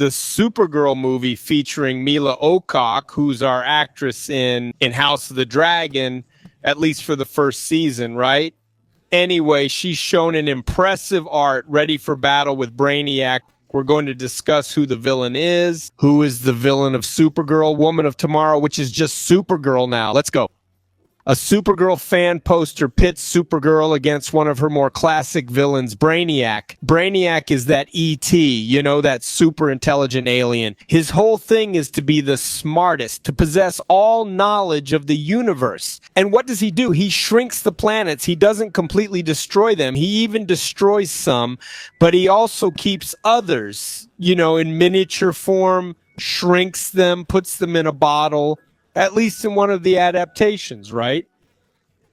the Supergirl movie featuring Mila Ocock, who's our actress in House of the Dragon, at least for the first season, right? Anyway, she's shown an impressive art ready for battle with Brainiac. We're going to discuss who the villain is, who is the villain of Supergirl, Woman of Tomorrow, which is just Supergirl now. Let's go. A Supergirl fan poster pits Supergirl against one of her more classic villains, Brainiac. Brainiac is that E.T., you know, that super intelligent alien. His whole thing is to be the smartest, to possess all knowledge of the universe. And what does he do? He shrinks the planets. He doesn't completely destroy them. He even destroys some, but he also keeps others, you know, in miniature form, shrinks them, puts them in a bottle. At least in one of the adaptations, right?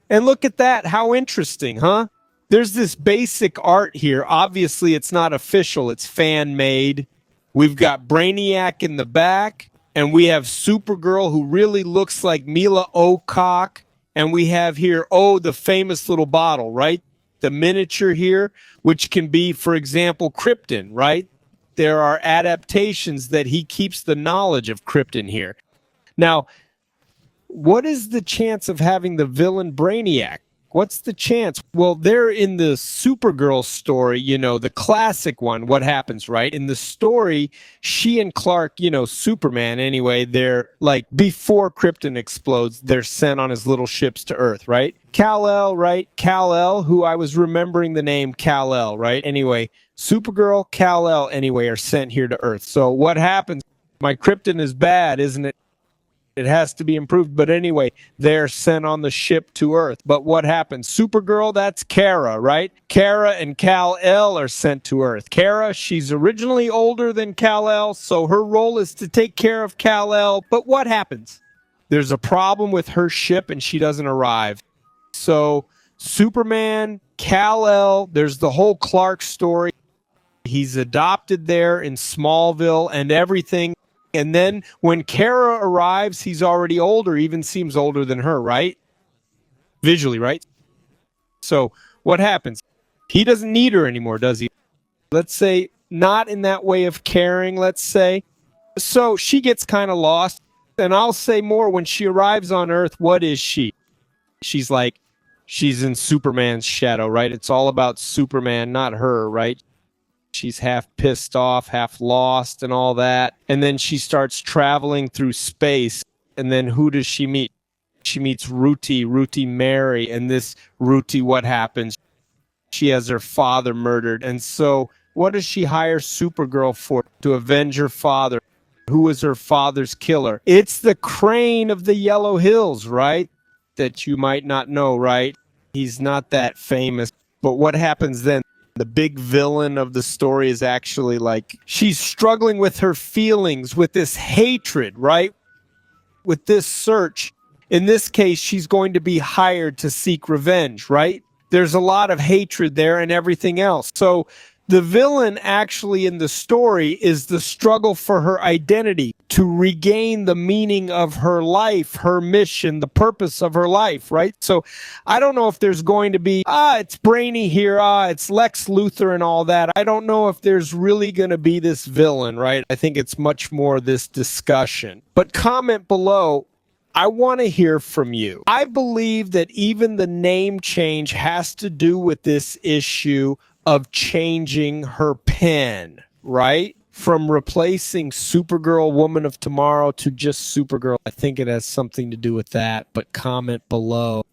And look at that. How interesting, huh? There's this basic art here. Obviously, it's not official. It's fan-made. We've got Brainiac in the back, and we have Supergirl, who really looks like Mila Ocock. And we have here, the famous little bottle, right? The miniature here, which can be, for example, Krypton, right? There are adaptations that he keeps the knowledge of Krypton here. Now, what is the chance of having the villain Brainiac? What's the chance? Well, they're in the Supergirl story, you know, the classic one. What happens, right? In the story, she and Clark, you know, Superman anyway, they're like, before Krypton explodes, they're sent on his little ships to Earth, right? Kal-El, right? Kal-El, who I was remembering the name Kal-El, right? Anyway, Supergirl, Kal-El, anyway, are sent here to Earth. So what happens? My Krypton is bad, isn't it? It has to be improved. But anyway, they're sent on the ship to Earth. But what happens? Supergirl, that's Kara, right? Kara and Kal-El are sent to Earth. Kara, she's originally older than Kal-El, so her role is to take care of Kal-El. But what happens? There's a problem with her ship and she doesn't arrive. So Superman, Kal-El, there's the whole Clark story. He's adopted there in Smallville and everything. And then when Kara arrives, he's already older, even seems older than her, right? Visually, right? So what happens? He doesn't need her anymore, does he? Let's say not in that way of caring, let's say. So she gets kind of lost. And I'll say more, when she arrives on Earth, what is she? She's in Superman's shadow, right? It's all about Superman, not her, right? She's half pissed off, half lost and all that. And then she starts traveling through space. And then who does she meet? She meets Ruti Mary. And this Ruti, what happens? She has her father murdered. And so what does she hire Supergirl for? To avenge her father. Who is her father's killer? It's the Crane of the Yellow Hills, right? That you might not know, right? He's not that famous. But what happens then? The big villain of the story is actually like, she's struggling with her feelings, with this hatred, right? With this search. In this case, she's going to be hired to seek revenge, right? There's a lot of hatred there and everything else. So the villain actually in the story is the struggle for her identity, to regain the meaning of her life, her mission, the purpose of her life, right? So I don't know if there's going to be, it's Brainy here, it's Lex Luther and all that. I don't know if there's really going to be this villain, right? I think it's much more this discussion. But comment below. I want to hear from you. I believe that even the name change has to do with this issue of changing her pen, right? From replacing Supergirl, Woman of Tomorrow to just Supergirl. I think it has something to do with that, but comment below.